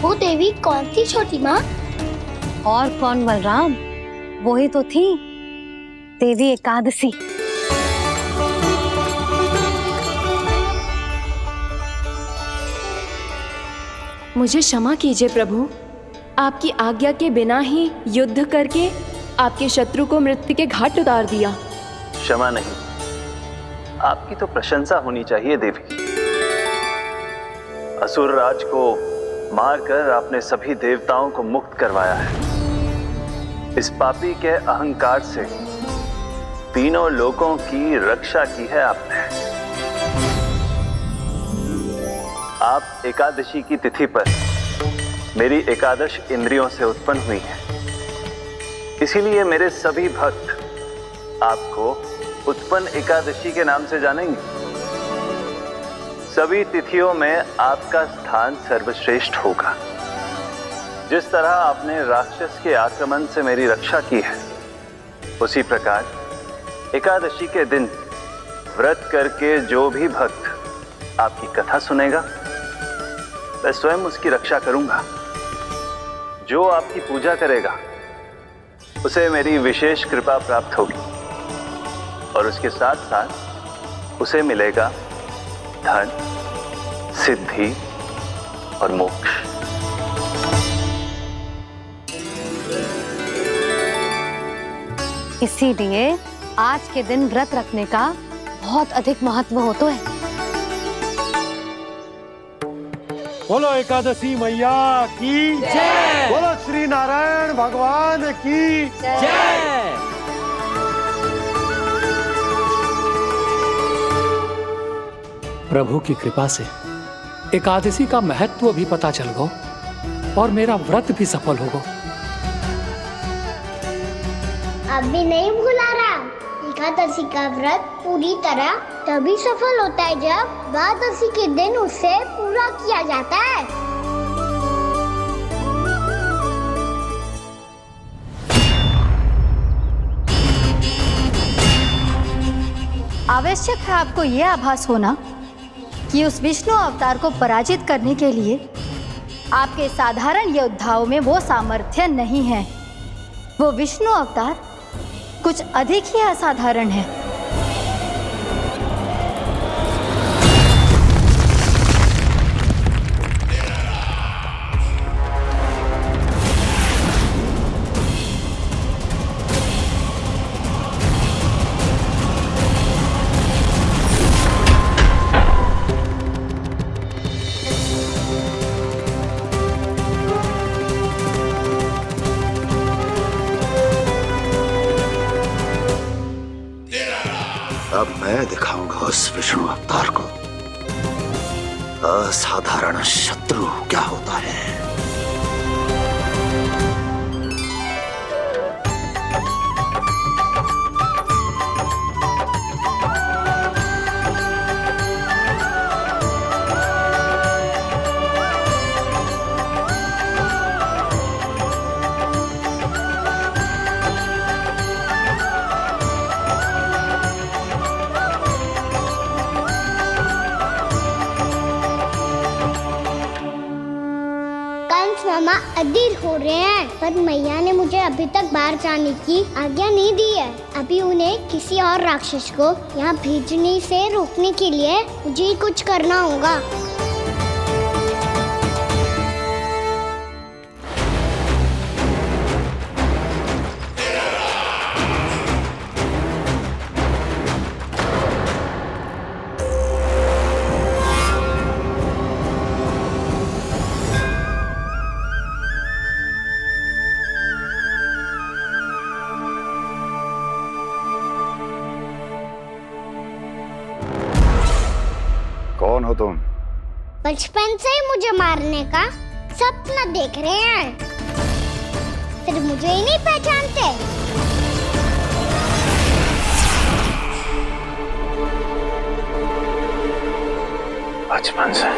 वो देवी कौन सी छोटी माँ? और कौन बलराम, वही तो थी देवी एकादशी। मुझे क्षमा कीजिए प्रभु, आपकी आज्ञा के बिना ही युद्ध करके आपके शत्रु को मृत्यु के घाट उतार दिया। क्षमा नहीं, आपकी तो प्रशंसा होनी चाहिए देवी। असुर राज को मारकर आपने सभी देवताओं को मुक्त करवाया है। इस पापी के अहंकार से तीनों लोकों की रक्षा की है आपने। आप एकादशी की तिथि पर मेरी एकादश इंद्रियों से उत्पन्न हुई हैं। इसीलिए मेरे सभी भक्त आपको उत्पन्न एकादशी के नाम से जानेंगे। सभी तिथियों में आपका स्थान सर्वश्रेष्ठ होगा। जिस तरह आपने राक्षस के आक्रमण से मेरी रक्षा की है, उसी प्रकार एकादशी के दिन व्रत करके जो भी भक्त आपकी कथा सुनेगा, मैं स्वयं उसकी रक्षा करूंगा। जो आपकी पूजा करेगा उसे मेरी विशेष कृपा प्राप्त होगी और उसके साथ साथ उसे मिलेगा धन, सिद्धि और मोक्ष। इसीलिए आज के दिन व्रत रखने का बहुत अधिक महत्व होता है। बोलो एकादशी मैया की जय। बोलो श्री नारायण भगवान की जय। प्रभु की कृपा से एकादशी का महत्व भी पता चल गो और मेरा व्रत भी सफल होगा। अभी नहीं भूला रहा, एकादशी का व्रत पूरी तरह तभी सफल होता है जब द्वादशी के दिन उसे पूरा किया जाता है। आवश्यक है आपको यह आभास होना कि उस विष्णु अवतार को पराजित करने के लिए आपके साधारण योद्धाओं में वो सामर्थ्य नहीं है। वो विष्णु अवतार कुछ अधिक ही असाधारण है। अब मैं दिखाऊंगा उस विष्णु अवतार को असाधारण शत्रु क्या होता है। मामा अधीर हो रहे हैं, पर मैया ने मुझे अभी तक बाहर जाने की आज्ञा नहीं दी है। अभी उन्हें किसी और राक्षस को यहाँ भेजने से रोकने के लिए मुझे ही कुछ करना होगा। कौन हो तुम? बचपन से ही मुझे मारने का सपना देख रहे हैं, फिर मुझे ही नहीं पहचानते। बचपन से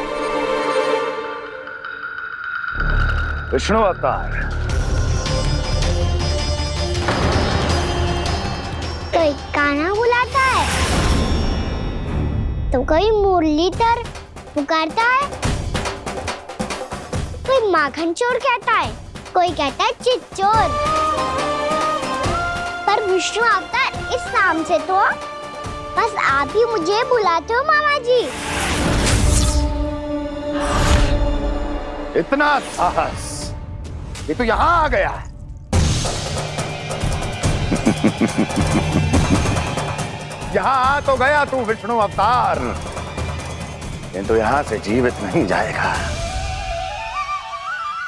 विष्णु अवतार। कोई गाना बुलाता है तो कोई मुरलीधर पुकारता है, कोई कोई माखन चोर कहता है, कोई कहता है चिच्चोर, पर विष्णु अवतार इस नाम से तो बस आप ही मुझे बुलाते हो मामा जी। इतना साहस, ये तो यहाँ आ गया है। यहाँ आ तो गया तू विष्णु अवतार, किंतु यहाँ से जीवित नहीं जाएगा।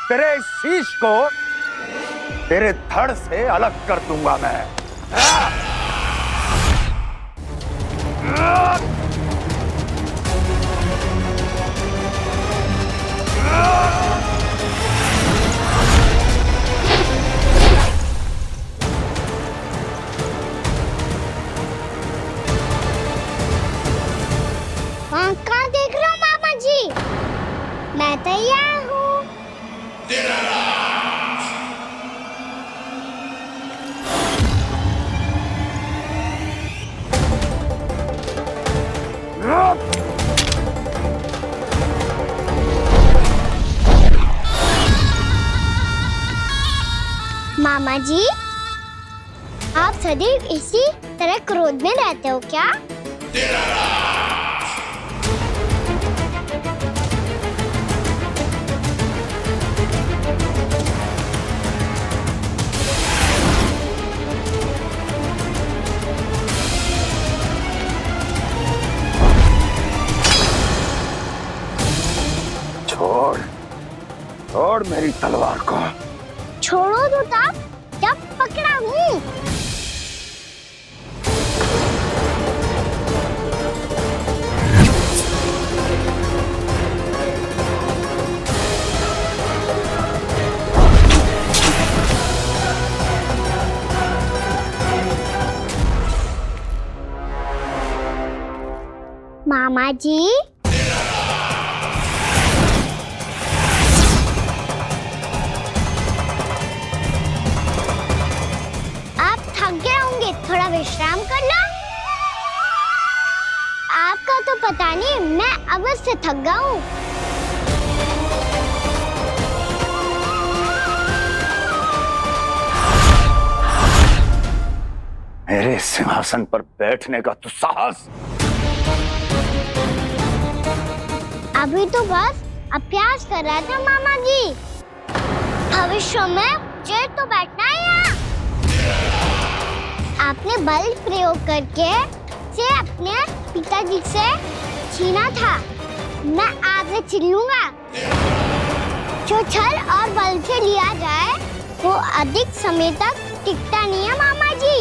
तेरे इस शीश को तेरे धड़ से अलग कर दूंगा मैं। कहाँ देख रहे हो मामा जी? मैं तैयार हूँ। मामा जी, आप सदैव इसी तरह क्रोध में रहते हो क्या? छोड़, छोड़ मेरी तलवार को। छोड़ो तो तब जब पकड़ा हूँ। मामा जी, थोड़ा विश्राम कर लो। आपका तो पता नहीं, मैं अवश्य थक गया हूँ। मेरे सिंहासन पर बैठने का तो साहस। अभी तो बस अभ्यास कर रहा था मामा जी। भविष्य में मुझे तो बैठना है यहाँ। आपने बल प्रयोग करके से अपने पिताजी से छीना था, मैं आपसे छीन लूंगा। जो छल और बल से लिया जाए वो अधिक समय तक टिकता नहीं है मामा जी।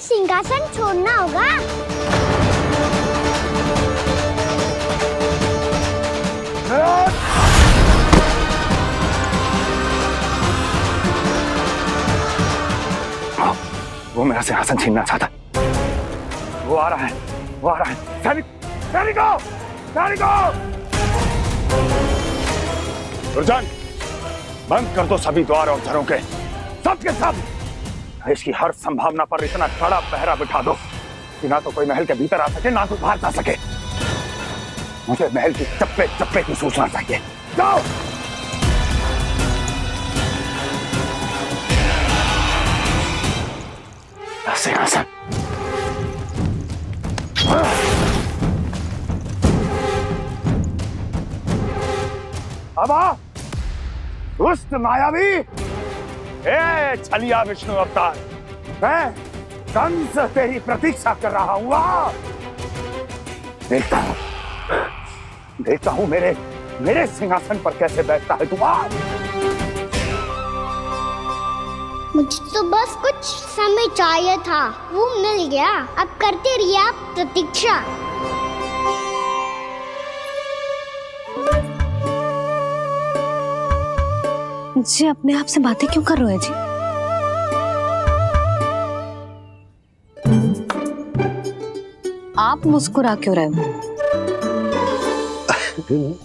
सिंहासन छोड़ना होगा। वो मेरा सिंहासन छीनना चाहता। वो आ रहा है, वो आ रहा है। सैनिकों, दुर्जन, बंद कर दो सभी द्वार और घरों के, सबके सब। इसकी हर संभावना पर इतना कड़ा पहरा बिठा दो कि ना तो कोई महल के भीतर आ सके, ना कोई बाहर जा सके। मुझे महल की चप्पे चप्पे की सूचना चाहिए। जाओ। सिंहासन। अब आ, दुष्ट मायावी, छलिया विष्णु अवतार, कंस तेरी प्रतीक्षा कर रहा हूँ। देखता हूँ मेरे सिंहासन पर कैसे बैठता है तू। मुझे तो बस कुछ समय चाहिए था, वो मिल गया। अब करते रहिए आप प्रतीक्षा। जी अपने आप से बातें क्यों कर रहे हो जी? आप मुस्कुरा क्यों रहे हो?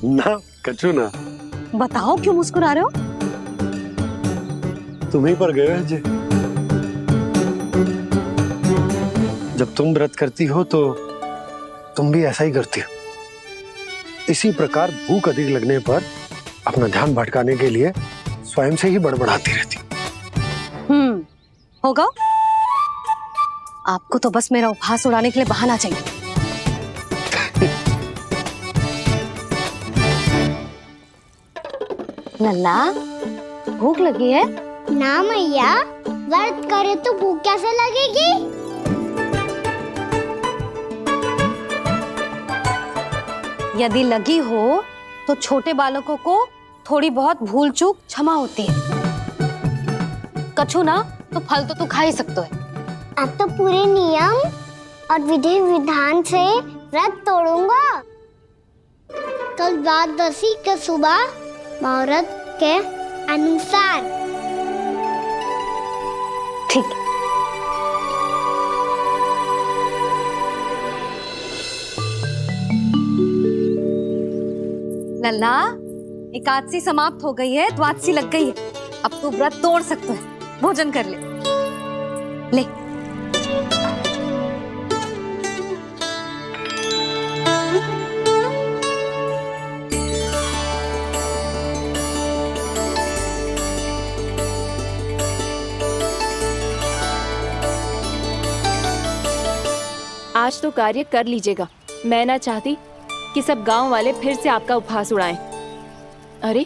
ना कचू ना, बताओ क्यों मुस्कुरा रहे हो? तुम्हीं पर गए हैं जी। जब तुम व्रत करती हो तो तुम भी ऐसा ही करती हो। इसी प्रकार भूख अधिक लगने पर अपना ध्यान भटकाने के लिए स्वयं से ही बड़बड़ाती रहती। होगा। आपको तो बस मेरा उपहास उड़ाने के लिए बहाना चाहिए। लल्ला, भूख लगी है? ना मैया, व्रत करे तो भूख कैसे लगेगी? यदि लगी हो तो छोटे बालकों को थोड़ी बहुत भूल चूक क्षमा होती है। कछु ना तो फल तो तू खा ही सकते है। अब तो पूरे नियम और विधि विधान से व्रत तोड़ूंगा। कल द्वादशी के सुबह मुहूर्त के अनुसार। ठीक। लल्ला, एकादशी समाप्त हो गई है, द्वादशी लग गई है। अब तू व्रत तोड़ सकते है। भोजन कर ले। ले। आज तो कार्य कर लीजिएगा। मैं ना चाहती कि सब गांव वाले फिर से आपका उपहास उड़ाएं। अरे,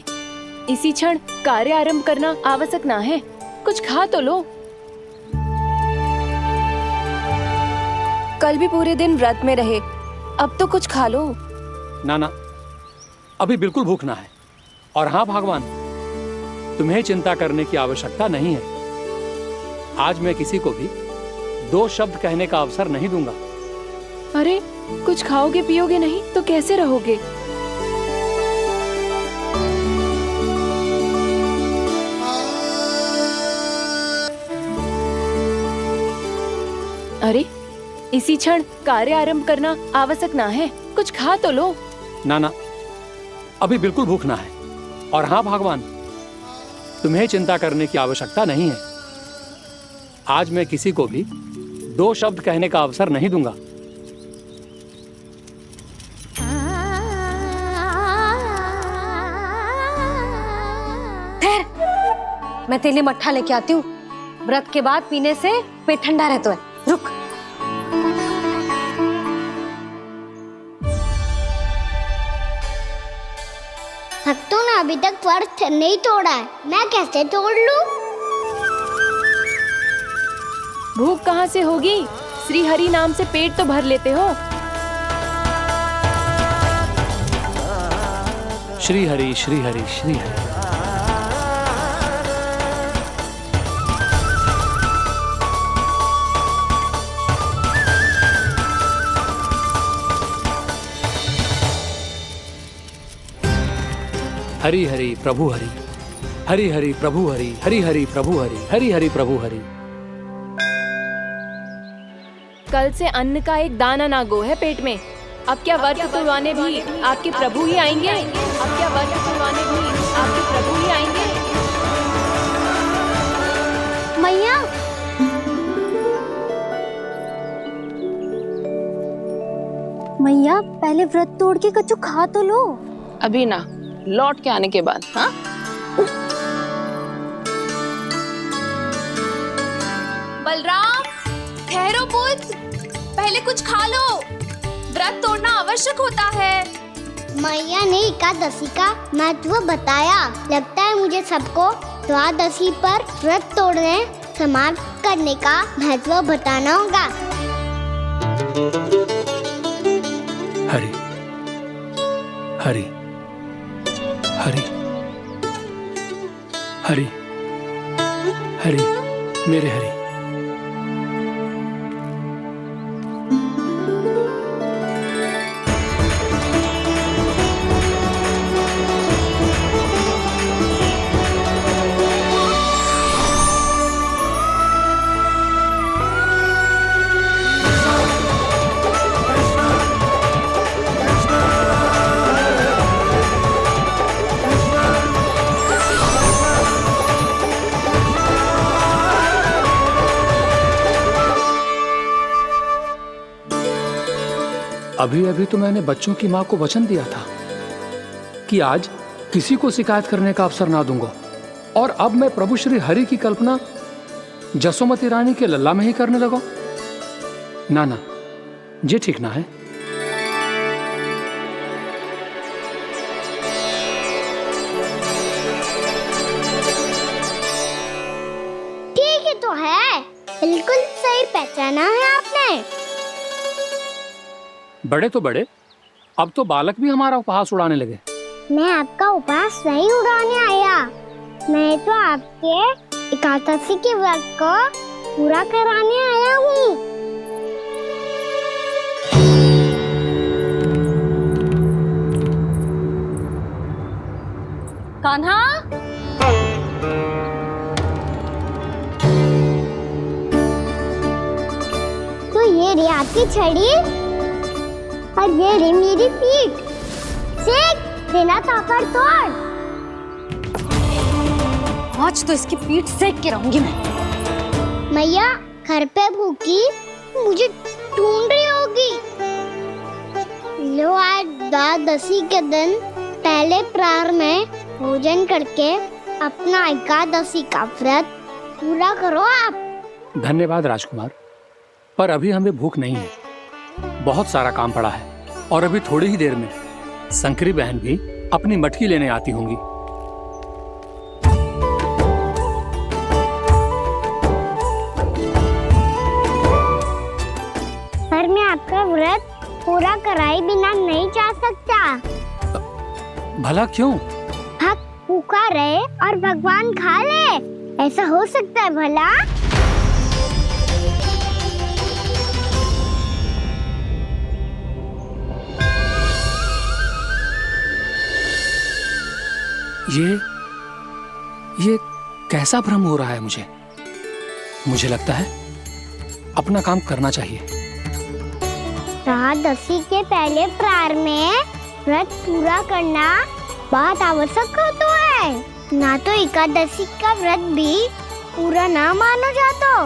इसी क्षण कार्य आरंभ करना आवश्यक ना है। कुछ खा तो लो। कल भी पूरे दिन व्रत में रहे, अब तो कुछ खा लो। ना, अभी बिल्कुल भूख ना है। और हाँ भगवान, तुम्हें चिंता करने की आवश्यकता नहीं है। आज मैं किसी को भी 2 शब्द कहने का अवसर नहीं दूंगा। अरे, कुछ खाओगे पियोगे नहीं तो कैसे रहोगे? अरे, इसी क्षण कार्य आरंभ करना आवश्यक ना है। कुछ खा तो लो। ना, अभी बिल्कुल भूख ना है। और हाँ भगवान, तुम्हें चिंता करने की आवश्यकता नहीं है। आज मैं किसी को भी 2 शब्द कहने का अवसर नहीं दूंगा। मैं तेरे लिए मट्ठा लेके आती हूँ। व्रत के बाद पीने से पेट ठंडा रहता है। रुक। भक्तों ने अभी तक व्रत नहीं तोड़ा है, मैं कैसे तोड़ लूं? भूख कहाँ से होगी? श्री हरि नाम से पेट तो भर लेते हो। श्री हरि श्री हरि श्री हरि। हरि हरि प्रभु हरि, हरि हरि प्रभु हरि, हरि हरि प्रभु हरि, हरि हरि प्रभु हरि। कल से अन्न का एक दाना ना गो है पेट में। अब क्या व्रत तुड़वाने भी आपके प्रभु ही आएंगे? अब क्या व्रत तुड़वाने भी आपके प्रभु ही आएंगे? मैया, मैया पहले व्रत तोड़ के कच्चू खा तो लो। अभी ना, लौट के आने के बाद। हाँ, बलराम, ठहरो पुत्र, पहले कुछ खा लो। व्रत तोड़ना आवश्यक होता है। मैया ने एकादशी का महत्व बताया। लगता है मुझे सबको द्वादशी पर व्रत तोड़ने समाप्त करने का महत्व बताना होगा। हरि हरि हरि हरि हरि मेरे हरि। अभी अभी तो मैंने बच्चों की मां को वचन दिया था कि आज किसी को शिकायत करने का अवसर ना दूंगा, और अब मैं प्रभु श्री हरि की कल्पना जसोमती रानी के लल्ला में ही करने लगा। ना ना, ये ठीक ना है। ठीक ही तो है, बिल्कुल सही पहचाना है आपने। बड़े तो बड़े, अब तो बालक भी हमारा उपहास उड़ाने लगे। मैं आपका उपहास नहीं उड़ाने आया, मैं तो आपके एकादशी के व्रत को पूरा कराने आया हूँ। कान्हा, तो ये रे आपकी छड़ी और ये रे मेरी पीठ। सेक देना तापर तोड़। आज तो इसकी पीठ सेक के रहूंगी मैं। मैया घर पे भूखी मुझे ढूंढ रही होगी। लो आज द्वादशी के दिन पहले प्रहर में भोजन करके अपना एकादशी का व्रत पूरा करो आप। धन्यवाद राजकुमार, पर अभी हमें भूख नहीं है। बहुत सारा काम पड़ा है, और अभी थोड़ी ही देर में शंकरी बहन भी अपनी मटकी लेने आती होंगी। पर मैं आपका व्रत पूरा कराए बिना नहीं जा सकता। भला क्यों? भक्त भूखा रहे और भगवान खा ले, ऐसा हो सकता है भला? ये कैसा भ्रम हो रहा है मुझे? मुझे लगता है अपना काम करना चाहिए। द्वादशी के पहले प्रहर में व्रत पूरा करना बहुत आवश्यक होता है, ना तो एकादशी का व्रत भी पूरा ना मानो जातो।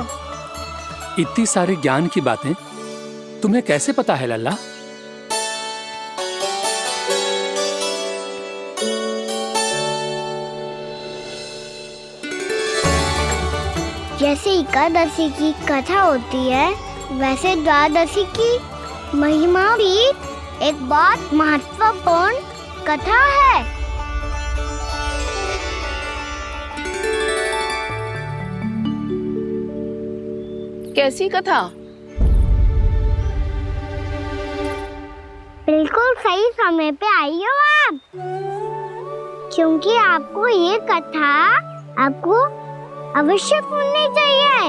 इतनी सारी ज्ञान की बातें तुम्हें कैसे पता है लल्ला? जैसे एकादशी की कथा होती है, वैसे द्वादशी की महिमा भी एक बहुत महत्वपूर्ण कथा है। कैसी कथा? बिल्कुल सही समय पे आई हो आप, क्योंकि आपको ये कथा आपको अवश्य सुननी चाहिए।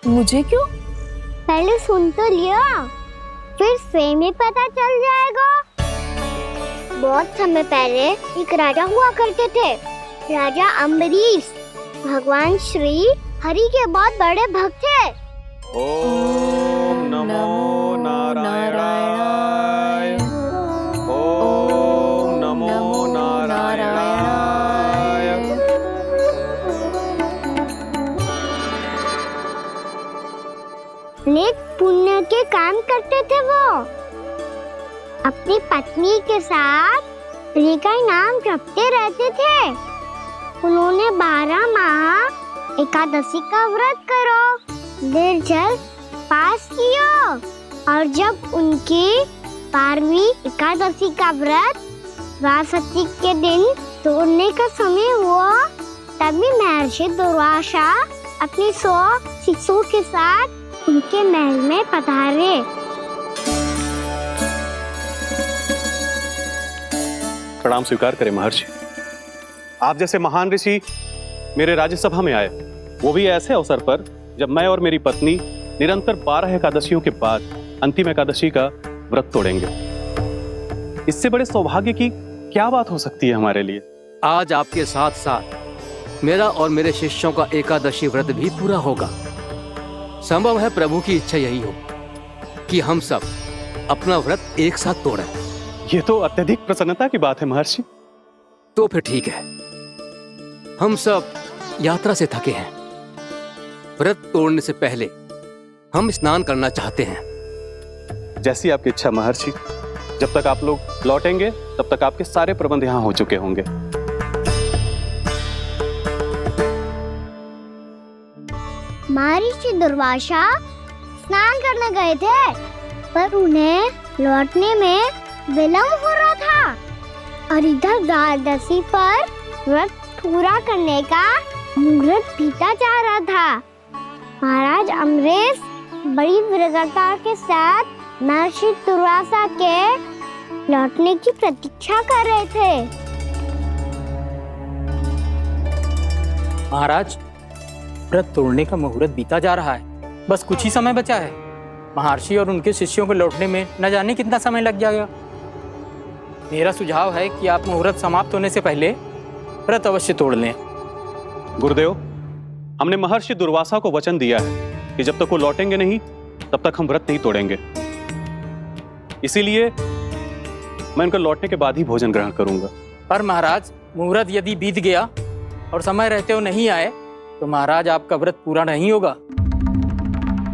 मुझे क्यों? पहले सुन तो लियो, फिर स्वयं ही पता चल जाएगा। बहुत समय पहले एक राजा हुआ करते थे, राजा अम्बरीश। भगवान श्री हरि के बहुत बड़े भक्त थे। ओम नमो नारायणाय। ओम नमो नारायणाय। नेक पुण्य के काम करते थे वो। अपनी पत्नी के साथ हरि का नाम जपते रहते थे। उन्होंने 12 माह एकादशी का व्रत करो निर्जल पास किया, और जब उनकी 12वीं एकादशी का व्रत द्वादशी के दिन तोड़ने का समय हुआ, तभी महर्षि दुर्वासा अपनी 100 शिष्यों के साथ उनके महल में पधारे। प्रणाम स्वीकार करें महर्षि। आप जैसे महान ऋषि मेरे राज्यसभा में आए, वो भी ऐसे अवसर पर जब मैं और मेरी पत्नी निरंतर 12 एकादशियों के बाद अंतिम एकादशी का व्रत तोड़ेंगे। इससे बड़े सौभाग्य की क्या बात हो सकती है हमारे लिए। आज आपके साथ साथ मेरा और मेरे शिष्यों का एकादशी व्रत भी पूरा होगा। संभव है प्रभु की इच्छा यही हो कि हम सब अपना व्रत एक साथ तोड़ें। ये तो अत्यधिक प्रसन्नता की बात है महर्षि। तो फिर ठीक है, हम सब यात्रा से थके हैं। व्रत तोड़ने से पहले हम स्नान करना चाहते हैं। जैसी आपकी इच्छा महर्षि। जब तक आप लोग लौटेंगे तब तक आपके सारे प्रबंध यहाँ हो चुके होंगे। महर्षि दुर्वासा स्नान करने गए थे, पर उन्हें लौटने में विलंब हो रहा था और इधर द्वादशी पर व्रत पूरा करने का मुहूर्त बीता जा रहा था। महाराज अमरेश बड़ी विरक्ता के साथ महर्षि दुर्वासा के लौटने की प्रतीक्षा कर रहे थे। महाराज, व्रत तोड़ने का मुहूर्त बीता जा रहा है, बस कुछ ही समय बचा है। महर्षि और उनके शिष्यों को लौटने में न जाने कितना समय लग जाएगा। मेरा सुझाव है कि आप मुहूर्त समाप्त होने से पहले व्रत अवश्य तोड़ लें। गुरुदेव, हमने महर्षि दुर्वासा को वचन दिया है कि जब तक वो लौटेंगे नहीं तब तक हम व्रत नहीं तोड़ेंगे। इसीलिए मैं उनके लौटने के बाद ही भोजन ग्रहण करूंगा। पर महाराज, मुहूर्त यदि बीत गया और समय रहते हुए नहीं आए तो महाराज आपका व्रत पूरा नहीं होगा।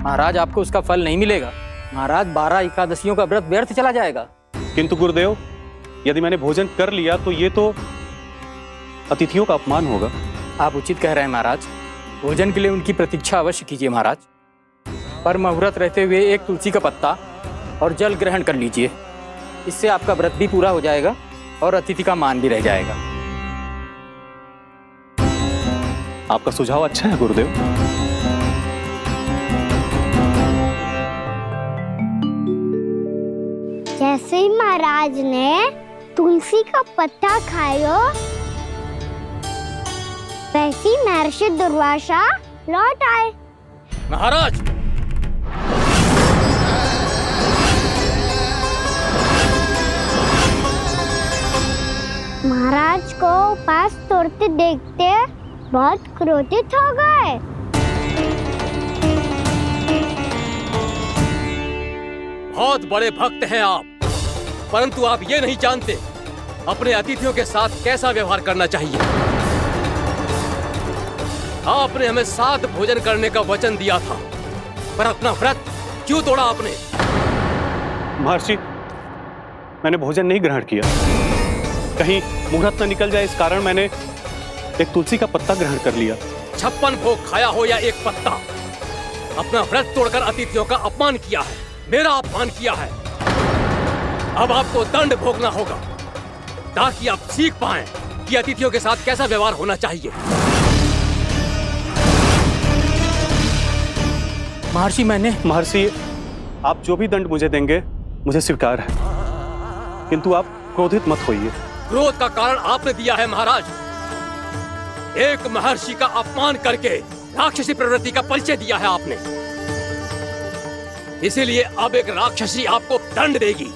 महाराज, आपको उसका फल नहीं मिलेगा। महाराज, 12 एकादशियों का व्रत व्यर्थ चला जाएगा। किंतु गुरुदेव, यदि मैंने भोजन कर लिया तो ये तो अतिथियों का अपमान होगा। आप उचित कह रहे हैं महाराज। भोजन के लिए उनकी प्रतीक्षा अवश्य कीजिए महाराज। पर मुहूर्त रहते हुए एक तुलसी का पत्ता और जल ग्रहण कर लीजिए। इससे आपका व्रत भी पूरा हो जाएगा और अतिथि का मान भी रह जाएगा। आपका सुझाव अच्छा है गुरुदेव। जैसे ही महाराज ने तुलसी का पत्ता खाया, वैसे ही महर्षि दुर्वासा लौट आए। महाराज, महाराज को उपास तोड़ते देखते बहुत क्रोधित हो गए। बहुत बड़े भक्त हैं आप, परंतु आप ये नहीं जानते अपने अतिथियों के साथ कैसा व्यवहार करना चाहिए। आपने हमें साथ भोजन करने का वचन दिया था, पर अपना व्रत क्यों तोड़ा आपने? महर्षि, मैंने भोजन नहीं ग्रहण किया। कहीं मुहूर्त न निकल जाए इस कारण मैंने एक तुलसी का पत्ता ग्रहण कर लिया। 56 भोग खाया हो या एक पत्ता, अपना व्रत तोड़कर अतिथियों का अपमान किया है, मेरा अपमान किया है। अब आपको दंड भोगना होगा ताकि आप सीख पाएं कि अतिथियों के साथ कैसा व्यवहार होना चाहिए। महर्षि, आप जो भी दंड मुझे देंगे मुझे स्वीकार है, किंतु आप क्रोधित मत होइए। क्रोध का कारण आपने दिया है महाराज। एक महर्षि का अपमान करके राक्षसी प्रवृत्ति का परिचय दिया है आपने। इसीलिए अब एक राक्षसी आपको दंड देगी।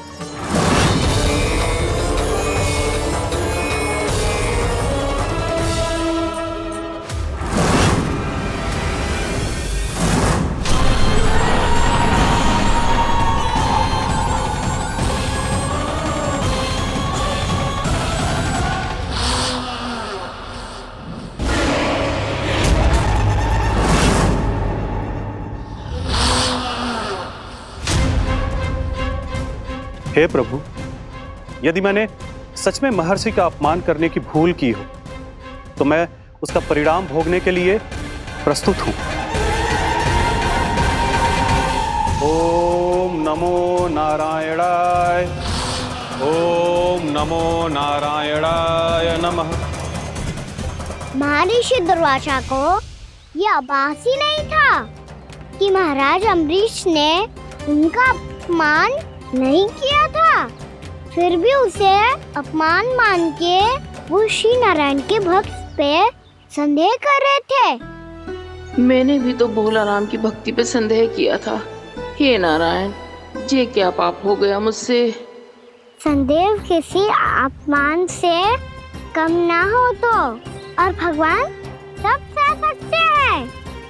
हे प्रभु, यदि मैंने सच में महर्षि का अपमान करने की भूल की हो तो मैं उसका परिणाम भोगने के लिए प्रस्तुत हूं। ओम नमो नारायणाय। ओम ओम नमो नारायणाय नमः। महर्षि दुर्वासा को ये आभास ही नहीं था कि महाराज अम्बरीश ने उनका अपमान नहीं किया था। फिर भी उसे अपमान मान के वो श्री नारायण के भक्त पे संदेह कर रहे थे। मैंने भी तो भोला राम की भक्ति पे संदेह किया था। हे नारायण, ये क्या पाप हो गया मुझसे। संदेह किसी अपमान से कम ना हो तो, और भगवान सब सह सकते हैं,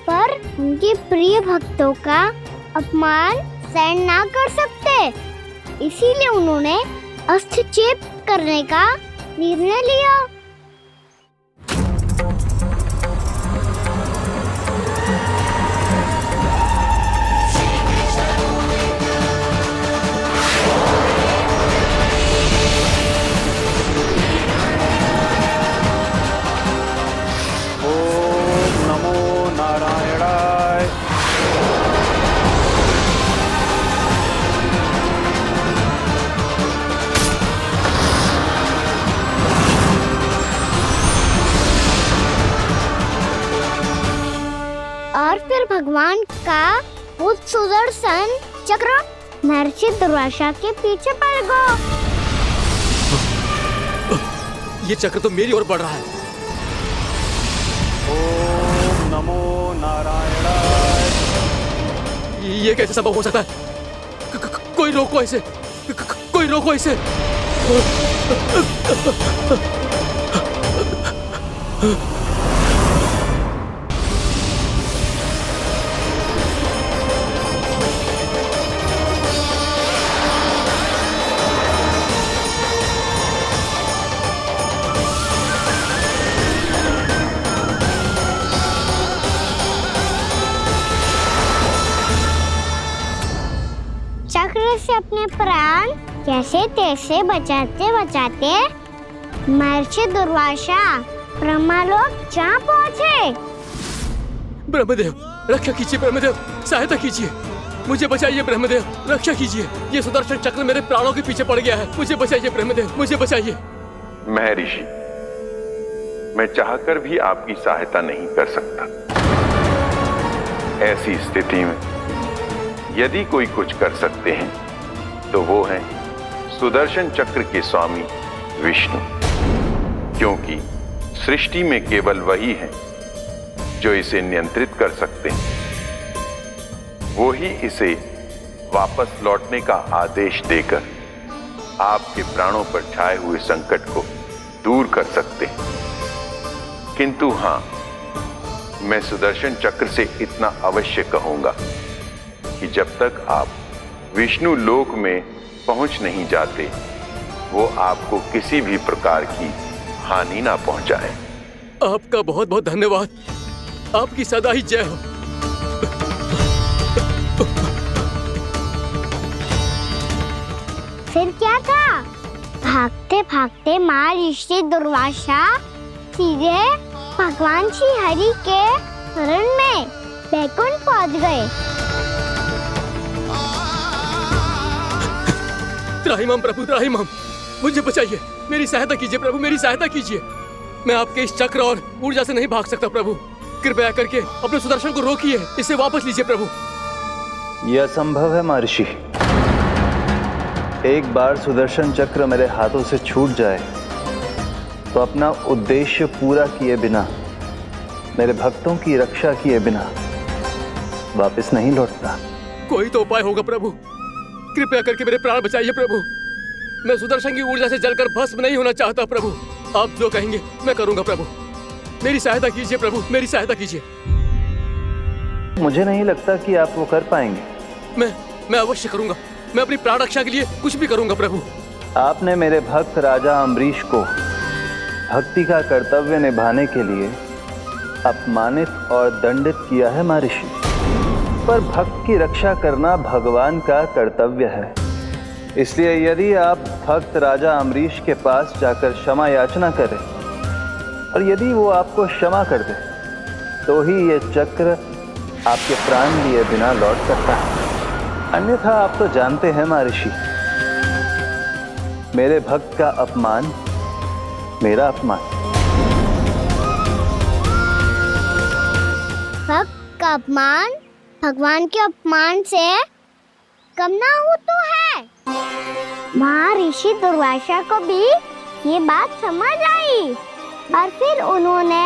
पर उनके प्रिय भक्तों का अपमान सहन ना कर सकते। इसीलिए उन्होंने हस्तक्षेप करने का निर्णय लिया। ओम नमो नारायणाय। और फिर भगवान का वो सुदर्शन चक्र महर्षि दुर्वासा के पीछे पड़ गया। ये चक्र तो मेरी ओर बढ़ रहा है। ओम नमो नारायणाय। ये कैसे संभव हो सकता है? कोई रोको इसे, कोई रोको इसे। चक्र से अपने प्राण कैसे तैसे बचाते बचाते महर्षि दुर्वासा ब्रह्मलोक जहाँ पहुँचे। ब्रह्मदेव, रक्षा कीजिए ब्रह्मदेव, सहायता कीजिए, मुझे बचाइए ब्रह्मदेव, रक्षा कीजिए। ये सुदर्शन चक्र मेरे प्राणों के पीछे पड़ गया है, मुझे बचाइए ब्रह्मदेव, मुझे बचाइए। महर्षि, मैं चाहकर भी आपकी सहायता नहीं कर सकता। ऐसी स्थिति में यदि कोई कुछ कर सकते हैं तो वो हैं सुदर्शन चक्र के स्वामी विष्णु, क्योंकि सृष्टि में केवल वही है जो इसे नियंत्रित कर सकते हैं। वो ही इसे वापस लौटने का आदेश देकर आपके प्राणों पर छाए हुए संकट को दूर कर सकते हैं। किंतु हां, मैं सुदर्शन चक्र से इतना अवश्य कहूंगा कि जब तक आप विष्णु लोक में पहुंच नहीं जाते, वो आपको किसी भी प्रकार की हानि ना पहुंचाए। आपका बहुत बहुत धन्यवाद, आपकी सदा ही जय हो। फिर क्या था? भागते भागते महर्षि दुर्वासा सीधे भगवान श्री हरि के शरण में बैकुंठ पहुंच गए। त्राहिमाम प्रभु, त्राहिमाम, मुझे बचाइए, मेरी सहायता कीजिए प्रभु, मेरी सहायता कीजिए। मैं आपके इस चक्र और ऊर्जा से नहीं भाग सकता प्रभु, कृपया करके अपने सुदर्शन को रोकिए, इसे वापस लीजिए प्रभु। यह असंभव है महर्षि। एक बार सुदर्शन चक्र मेरे हाथों से छूट जाए तो अपना उद्देश्य पूरा किए बिना, मेरे भक्तों की रक्षा किए बिना वापस नहीं लौटता। कोई तो उपाय होगा प्रभु, कृपया करके मेरे प्राण बचाइए प्रभु। मैं सुदर्शन की ऊर्जा से जलकर भस्म नहीं होना चाहता प्रभु। आप जो कहेंगे मैं करूंगा प्रभु, मेरी सहायता कीजिए प्रभु, मेरी सहायता कीजिए। मुझे नहीं लगता कि आप वो कर पाएंगे। मैं अवश्य करूंगा, मैं अपनी प्राण रक्षा के लिए कुछ भी करूंगा प्रभु। आपने मेरे भक्त राजा अम्बरीश को भक्ति का कर्तव्य निभाने के लिए अपमानित और दंडित किया है महर्षि, पर भक्त की रक्षा करना भगवान का कर्तव्य है। इसलिए यदि आप भक्त राजा अम्बरीश के पास जाकर क्षमा याचना करें और यदि वो आपको क्षमा कर दे तो ही ये चक्र आपके प्राण लिए बिना लौट सकता है। अन्यथा आप तो जानते हैं महर्षि, मेरे भक्त का अपमान मेरा अपमान। भक्त का अपमान भगवान के अपमान से कम ना हो तो है। महर्षि दुर्वासा को भी ये बात समझ आई और फिर उन्होंने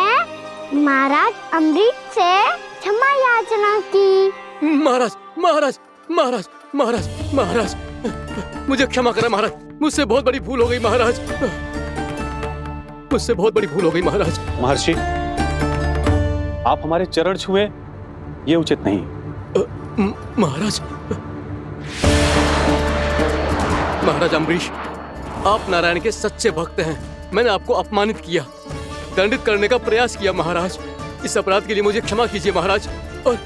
महाराज अम्बरीश से क्षमा याचना की। महाराज महाराज महाराज महाराज महाराज, मुझे क्षमा करें महाराज, मुझसे बहुत बड़ी भूल हो गई महाराज, मुझसे बहुत बड़ी भूल हो गई महाराज। महर्षि, आप हमारे चरण छुए ये उचित नहीं। महाराज, महाराज अम्बरीश, आप नारायण के सच्चे भक्त हैं। मैंने आपको अपमानित किया, दंडित करने का प्रयास किया महाराज। इस अपराध के लिए मुझे क्षमा कीजिए महाराज, और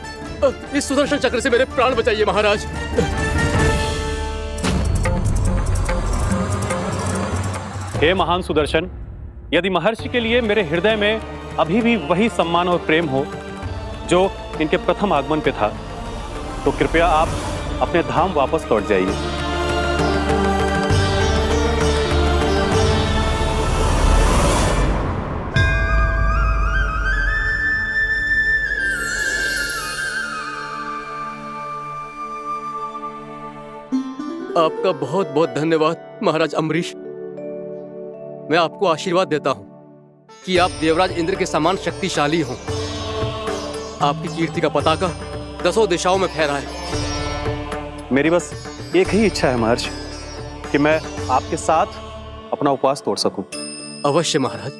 इस सुदर्शन चक्र से मेरे प्राण बचाइए महाराज। हे महान सुदर्शन, यदि महर्षि के लिए मेरे हृदय में अभी भी वही सम्मान और प्रेम हो जो इनके प्रथम आगमन पे था, तो कृपया आप अपने धाम वापस लौट जाइए। आपका बहुत बहुत धन्यवाद महाराज अम्बरीश। मैं आपको आशीर्वाद देता हूं कि आप देवराज इंद्र के समान शक्तिशाली हों। आपकी कीर्ति का पताका 10 दिशाओं में फहराए। मेरी बस एक ही इच्छा है महर्षि, कि मैं आपके साथ अपना उपवास तोड़ सकूं। अवश्य महाराज,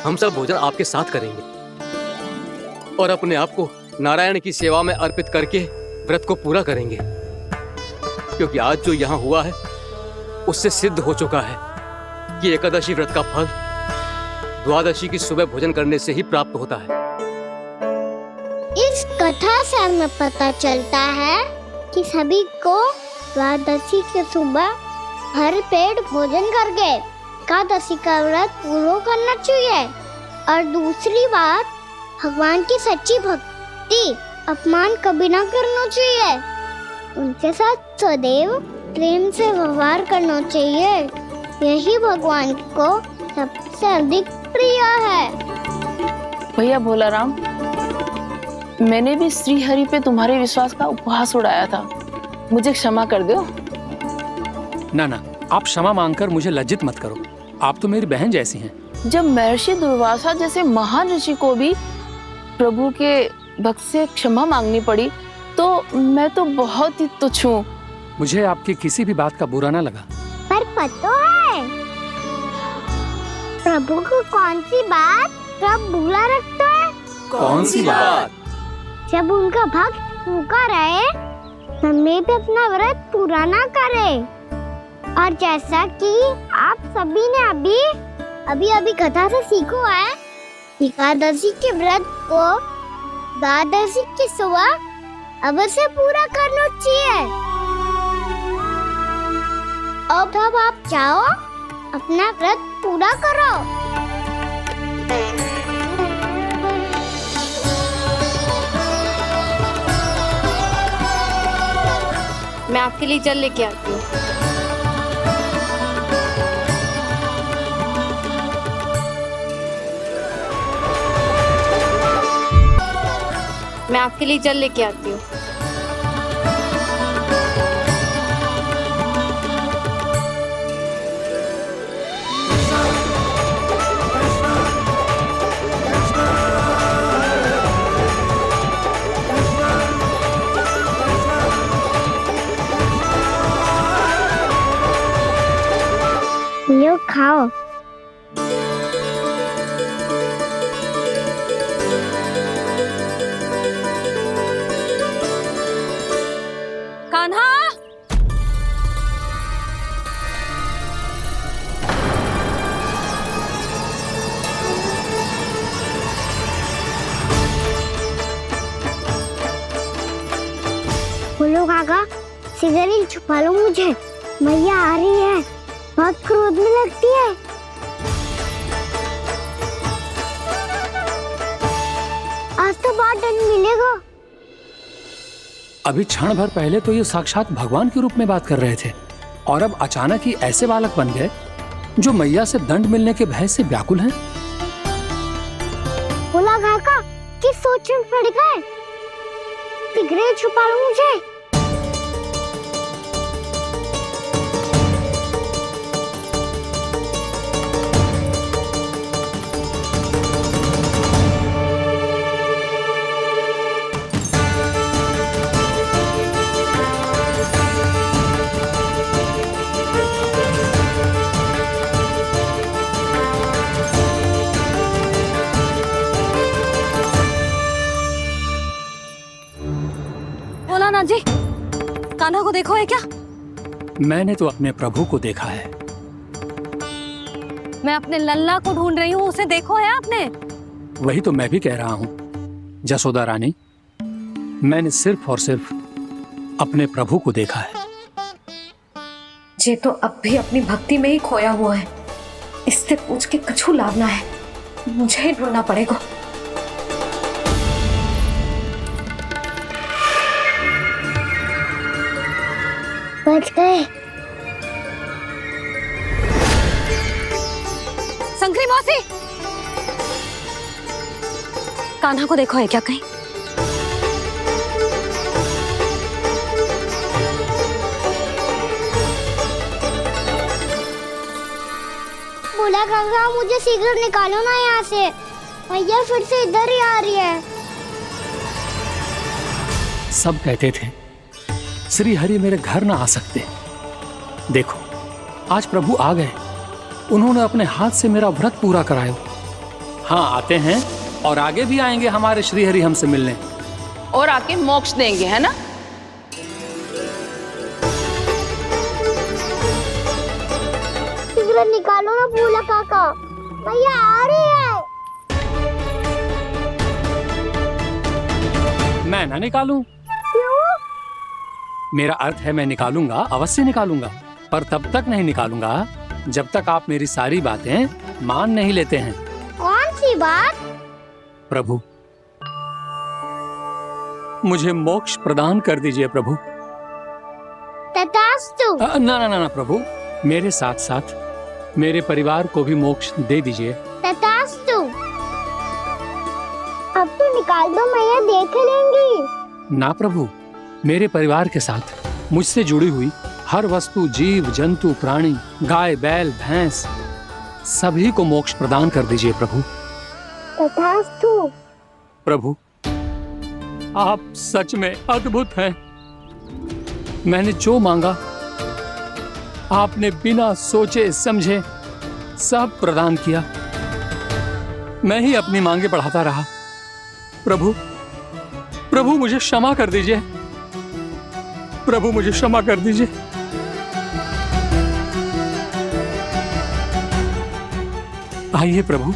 हम सब भोजन आपके साथ करेंगे और अपने आप को नारायण की सेवा में अर्पित करके व्रत को पूरा करेंगे, क्योंकि आज जो यहाँ हुआ है उससे सिद्ध हो चुका है कि एकादशी व्रत का फल द्वादशी की सुबह भोजन करने से ही प्राप्त होता है। इस कथा से हमें पता चलता है कि सभी को द्वादशी की सुबह भर पेट भोजन करके एकादशी का व्रत पूरा करना चाहिए। और दूसरी बात, भगवान की सच्ची भक्ति अपमान कभी ना करना चाहिए। उनके साथ सदैव प्रेम से व्यवहार करना चाहिए। यही भगवान को सबसे अधिक प्रिय है। भैया भोला राम, मैंने भी श्री हरि पे तुम्हारे विश्वास का उपहास उड़ाया था, मुझे क्षमा कर दो। ना ना, आप क्षमा मांगकर मुझे लज्जित मत करो, आप तो मेरी बहन जैसी हैं। जब महर्षि दुर्वासा जैसे महान ऋषि को भी प्रभु के भक्त से क्षमा मांगनी पड़ी, तो मैं तो बहुत ही तुच्छ हूँ। मुझे आपकी किसी भी बात का बुरा ना लगा। पर पता है प्रभु को कौन सी बात सब भूला रखता है? कौन सी बात? जब उनका भक्त भूखा रहे, समय पे अपना व्रत पूरा ना करे। और जैसा कि आप सभी ने अभी कथा से सीखो है, एकादशी के व्रत को द्वादशी की सुबह अवश्य पूरा करना चाहिए। अब आप जाओ, अपना व्रत पूरा करो। मैं आपके लिए जल लेके आती हूँ। मैं आपके लिए जल लेके आती हूँ। लो खाओ। कान्हा, बोलो काका, सिगरेट छुपा लो मुझे, मैया आ रही है, बहुत क्रोध में लगती है। आज तो बहुत दंड मिलेगा। अभी क्षण भर पहले तो ये साक्षात भगवान के रूप में बात कर रहे थे, और अब अचानक ही ऐसे बालक बन गए जो मैया से दंड मिलने के भय से व्याकुल हैं। भोला काका किस सोच में पड़ गए? सिगरेट छुपा लो मुझे। भोलानाथ जी, कान्हा को देखो है क्या? मैंने तो अपने प्रभु को देखा है। मैं अपने लल्ला को ढूंढ रही हूँ, उसे देखो है आपने? वही तो मैं भी कह रहा हूँ जसोदा रानी, मैंने सिर्फ और सिर्फ अपने प्रभु को देखा है। ये तो अब भी अपनी भक्ति में ही खोया हुआ है। इससे पूछ के कछु लाभ ना है, मुझे ही ढूंढना पड़ेगा। बच गए। शंकरी मौसी, कान्हा को देखो है क्या कहीं? भोला काका मुझे सिगरेट निकालो ना यहाँ से, भैया फिर से इधर ही आ रही है। सब कहते थे श्री हरि मेरे घर ना आ सकते। देखो आज प्रभु आ गए, उन्होंने अपने हाथ से मेरा व्रत पूरा कराया। हाँ आते हैं और आगे भी आएंगे हमारे श्री हरि हमसे मिलने और आके मोक्ष देंगे, है ना? सिगरेट निकालो ना भोला काका, भैया आ रही है। मैं ना निकालूं? मेरा अर्थ है मैं निकालूंगा, अवश्य निकालूंगा, पर तब तक नहीं निकालूंगा जब तक आप मेरी सारी बातें मान नहीं लेते हैं। कौन सी बात? प्रभु मुझे मोक्ष प्रदान कर दीजिए प्रभु। तथास्तु। ना ना ना ना प्रभु, मेरे साथ साथ मेरे परिवार को भी मोक्ष दे दीजिए। तथास्तु। अब तो निकाल दो, मैया देख लेंगी। ना प्रभु, मेरे परिवार के साथ मुझसे जुड़ी हुई हर वस्तु, जीव जंतु, प्राणी, गाय बैल भैंस, सभी को मोक्ष प्रदान कर दीजिए प्रभु। तथास्तु। प्रभु आप सच में अद्भुत हैं। मैंने जो मांगा आपने बिना सोचे समझे सब प्रदान किया। मैं ही अपनी मांगे बढ़ाता रहा। प्रभु प्रभु मुझे क्षमा कर दीजिए, प्रभु मुझे क्षमा कर दीजिए। आइए प्रभु।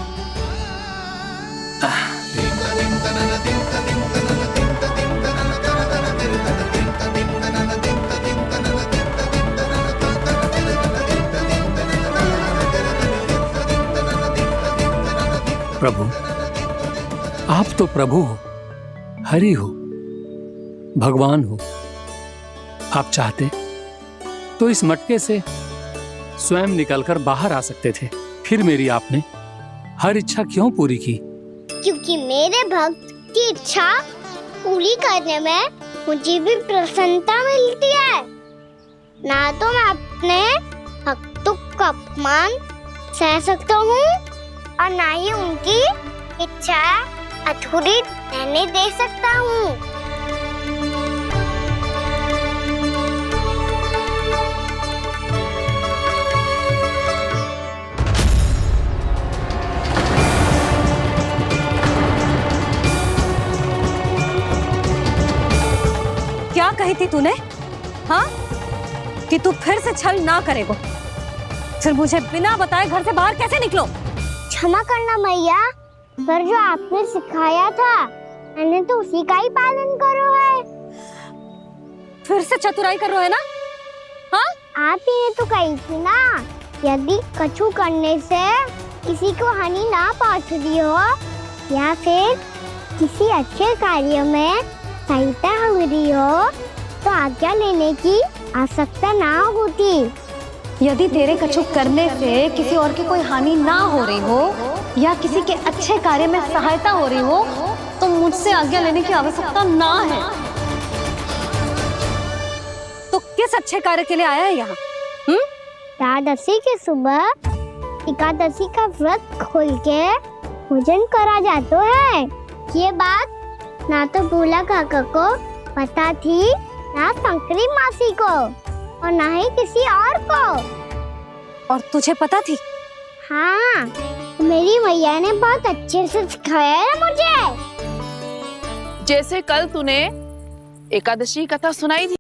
प्रभु आप तो प्रभु हो, हरि हो, भगवान हो। आप चाहते तो इस मटके से स्वयं निकलकर बाहर आ सकते थे, फिर मेरी आपने हर इच्छा क्यों पूरी की? क्योंकि मेरे भक्त की इच्छा पूरी करने में मुझे भी प्रसन्नता मिलती है। ना तो मैं अपने भक्तों का अपमान सह सकता हूँ और ना ही उनकी इच्छा अधूरी रहने दे सकता हूँ। क्या कही थी तूने? हाँ, कि तू फिर से छल ना करेगा। फिर मुझे बिना बताए घर से बाहर कैसे निकलो? क्षमा करना मैया, पर जो आपने सिखाया था मैंने तो उसी का ही पालन करो है। फिर से चतुराई कर रहे हो है ना? हाँ? आप ही तो कही थी ना, यदि कछु करने से किसी को हानि ना पहुंच रही हो या फिर किसी अच्छे कार्य में सहायता हो रही हो तो आज्ञा लेने की आवश्यकता ना होती। यदि तेरे कछु करने से किसी और की कोई हानि ना हो रही हो या किसी के अच्छे कार्य में सहायता हो रही हो तो मुझसे आज्ञा लेने की आवश्यकता ना है। तो किस अच्छे कार्य के लिए आया है यहाँ? एकादशी की सुबह एकादशी का व्रत खोल के भोजन करा जाता है। ये बात ना तो भोला काका को पता थी, ना शंकरी मासी को, और ना ही किसी और को। और तुझे पता थी? हाँ, मेरी मैया ने बहुत अच्छे से सिखाया है मुझे। जैसे कल तूने एकादशी कथा सुनाई थी।